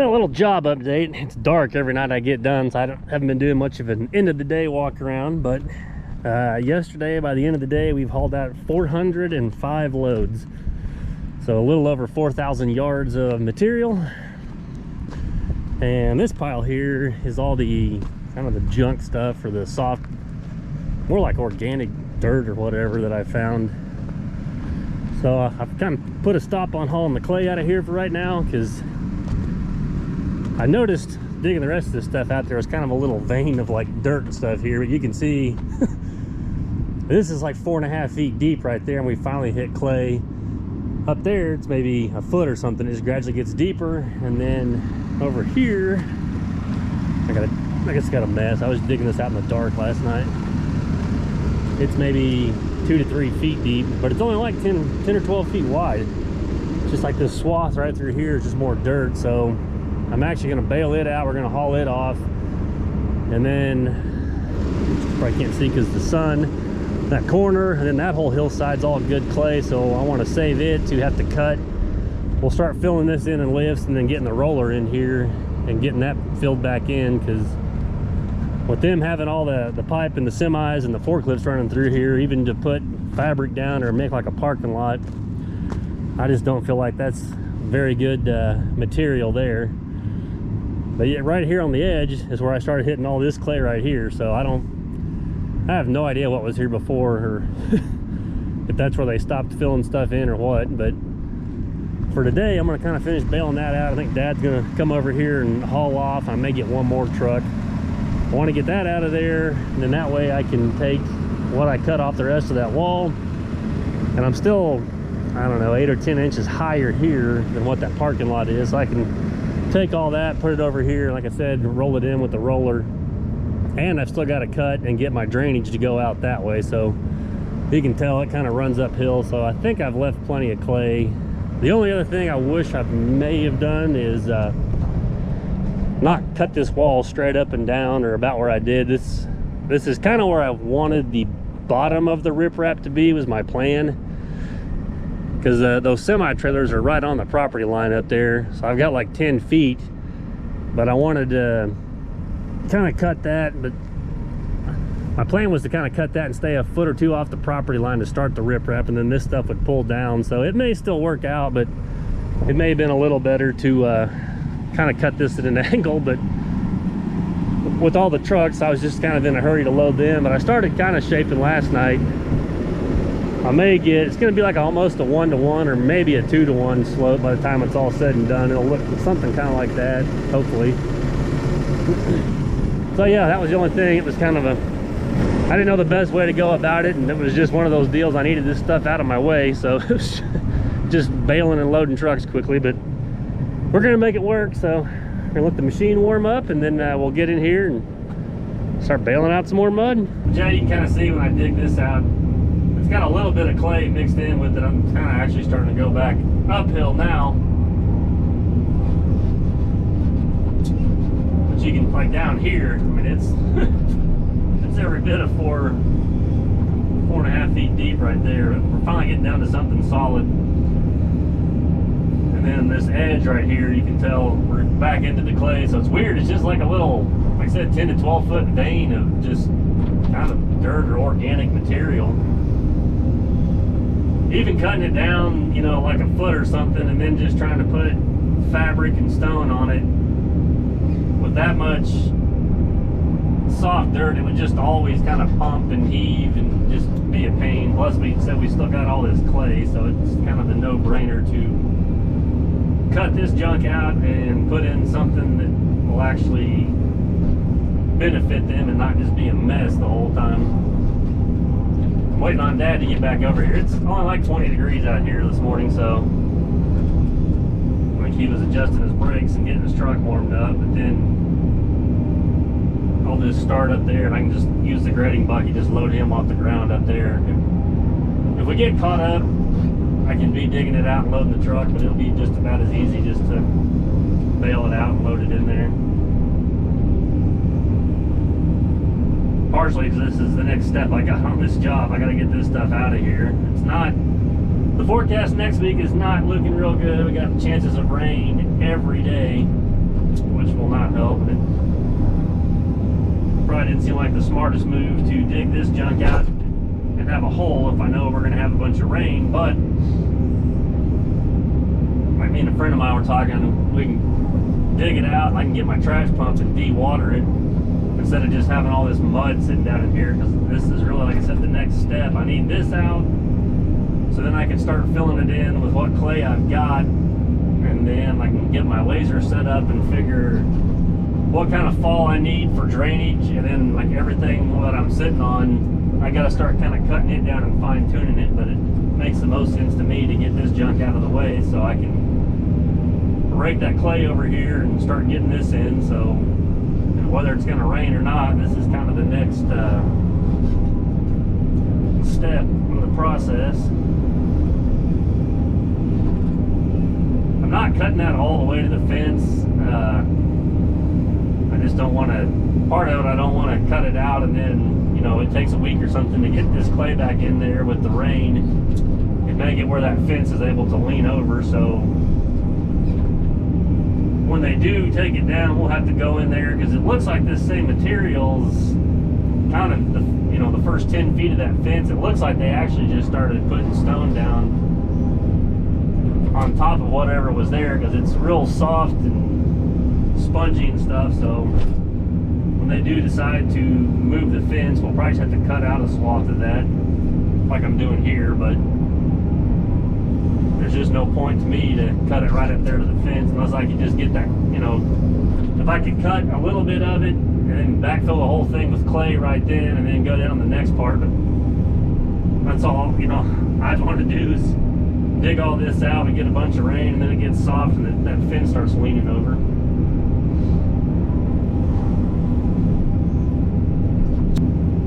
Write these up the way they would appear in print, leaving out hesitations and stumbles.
A little job update. It's dark every night I get done, so I haven't been doing much of an end of the day walk around, but yesterday, by the end of the day, we've hauled out 405 loads. So a little over 4,000 yards of material. And this pile here is all the kind of the junk stuff, or the soft, more like organic dirt or whatever that I found. So I've kind of put a stop on hauling the clay out of here for right now, because I noticed digging the rest of this stuff out, there was kind of a little vein of like dirt and stuff here, but you can see this is like 4.5 feet deep right there, and we finally hit clay. Up there it's maybe a foot or something. It just gradually gets deeper, and then over here I guess got a mess. I was digging this out in the dark last night. It's maybe 2 to 3 feet deep, but it's only like 10 or 12 feet wide. Just like this swath right through here is just more dirt. So I'm actually going to bail it out. We're going to haul it off, and then you probably can't see because the sun, that corner, and then that whole hillside's all good clay, so I want to save it to have to cut. We'll start filling this in lifts, and then getting the roller in here and getting that filled back in, because with them having all the pipe and the semis and the forklifts running through here, even to put fabric down or make like a parking lot, I just don't feel like that's very good material there. But yeah, right here on the edge is where I started hitting all this clay right here. So I have no idea what was here before, or if that's where they stopped filling stuff in or what. But for today, I'm going to kind of finish bailing that out. I think Dad's going to come over here and haul off. I may get one more truck. I want to get that out of there, and then that way I can take what I cut off the rest of that wall. And I'm still, I don't know, 8 or 10 inches higher here than what that parking lot is. So I can take all that, put it over here, like I said, roll it in with the roller. And I've still got to cut and get my drainage to go out that way. So you can tell it kind of runs uphill. So I think I've left plenty of clay. The only other thing I wish I may have done is not cut this wall straight up and down, or about where I did. This is kind of where I wanted the bottom of the riprap to be, was my plan, because those semi trailers are right on the property line up there. So I've got like 10 feet, but I wanted to kind of cut that. But my plan was to kind of cut that and stay a foot or two off the property line to start the riprap, and then this stuff would pull down. So it may still work out, but it may have been a little better to kind of cut this at an angle. But with all the trucks, I was just kind of in a hurry to load them. But I started kind of shaping last night. I may get, it's going to be like almost a 1-to-1 or maybe a 2-to-1 slope by the time it's all said and done. It'll look something kind of like that, hopefully. So yeah, that was the only thing. It was kind of I didn't know the best way to go about it, and it was just one of those deals. I needed this stuff out of my way, so it was just bailing and loading trucks quickly. But we're gonna make it work. So we're gonna let the machine warm up, and then we'll get in here and start bailing out some more mud. Yeah, you can kind of see when I dig this out, it's got a little bit of clay mixed in with it. I'm kind of actually starting to go back uphill now. But you can, like down here, I mean, it's it's every bit of 4.5 feet deep right there. We're finally getting down to something solid. And then this edge right here, you can tell we're back into the clay. So it's weird. It's just like a little, like I said, 10 to 12 foot vein of just kind of dirt or organic material. Even cutting it down, you know, like a foot or something, and then just trying to put fabric and stone on it. With that much soft dirt, it would just always kind of pump and heave and just be a pain. Plus, we said we still got all this clay, so it's kind of a no-brainer to cut this junk out and put in something that will actually benefit them and not just be a mess the whole time. I'm waiting on Dad to get back over here. It's only like 20 degrees out here this morning, so I think he was adjusting his brakes and getting his truck warmed up. But then I'll just start up there, and I can just use the grading bucket, just load him off the ground up there. If we get caught up, I can be digging it out and loading the truck, but it'll be just about as easy just to bail it out and load it in there. Partially because this is the next step I got on this job. I got to get this stuff out of here. It's not, the forecast next week is not looking real good. We got chances of rain every day. which will not help. It probably didn't seem like the smartest move to dig this junk out and have a hole if I know we're going to have a bunch of rain, but like me and a friend of mine were talking, we can dig it out and I can get my trash pump and de-water it instead of just having all this mud sitting down in here, because this is really, like I said, the next step. I need this out so then I can start filling it in with what clay I've got, and then I can get my laser set up and figure what kind of fall I need for drainage, and then like everything that I'm sitting on, I got to start kind of cutting it down and fine tuning it. But it makes the most sense to me to get this junk out of the way so I can rake that clay over here and start getting this in. So whether it's going to rain or not, this is kind of the next step in the process. I'm not cutting that all the way to the fence. I just don't want to, part of it, I don't want to cut it out and then, you know, it takes a week or something to get this clay back in there with the rain and make it where that fence is able to lean over. So when they do take it down, we'll have to go in there, because it looks like this same material's kind of the, you know, the first 10 feet of that fence, it looks like they actually just started putting stone down on top of whatever was there, because it's real soft and spongy and stuff. So when they do decide to move the fence, we'll probably just have to cut out a swath of that like I'm doing here, but there's just no point to me to cut it right up there to the fence unless I could just get that, you know, if I could cut a little bit of it and then backfill the whole thing with clay right then and then go down the next part. But that's all, you know, I want to do is dig all this out and get a bunch of rain, and then it gets soft and that fence starts leaning over.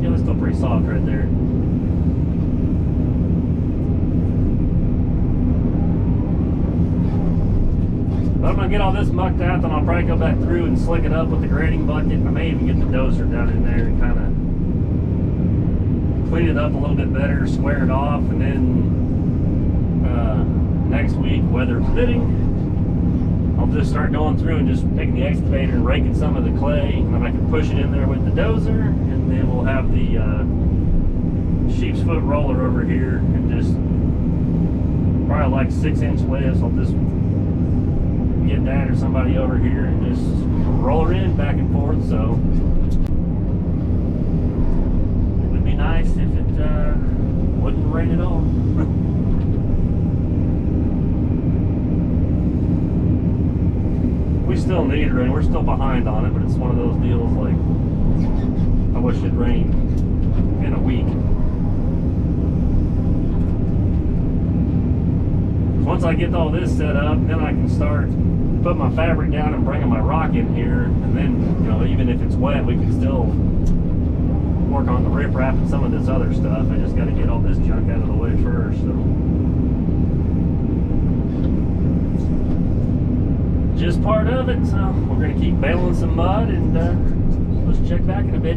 Yeah, it's still pretty soft right there. But I'm gonna get all this mucked out, then I'll probably go back through and slick it up with the grading bucket. I may even get the dozer down in there and kind of clean it up a little bit better, square it off, and then next week, weather permitting, I'll just start going through and just taking the excavator and raking some of the clay, and then I can push it in there with the dozer, and then we'll have the sheep's foot roller over here, and just probably like 6-inch lifts. I'll just get Dad or somebody over here and just roll her in back and forth. So it would be nice if it wouldn't rain at all. We still need rain. We're still behind on it, but it's one of those deals like I wish it'd rain in a week. Once I get all this set up, then I can start putting my fabric down and bringing my rock in here, and then, you know, even if it's wet, we can still work on the riprap and some of this other stuff. I just got to get all this junk out of the way first. So just part of it. So we're going to keep bailing some mud, and let's check back in a bit.